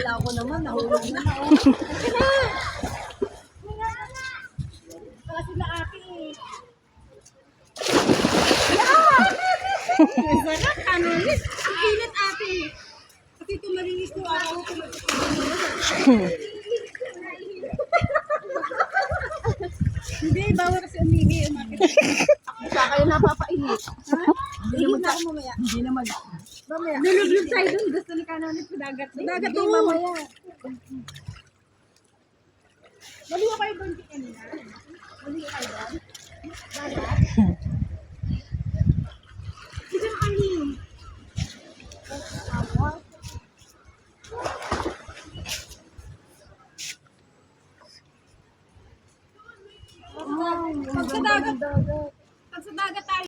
Kala ko naman, nahulog na ako. Baka sila ate eh. Sarap, ano ulit? Ang init ate. Kasi tumalinis ko ako. Hindi, bawal kasi umimi. Sa kayo napapainit. Ha? Hindi naman ako mamaya. Hindi naman. Mamaya. Nalulog tayo dun. Gusto ni Kanonis sa dagat. Dagat to. Mamaya. Maliwa kayo doon kanina. Maliwa kayo doon. Dagat. Sige na kayo. Pag sa dagat tayo.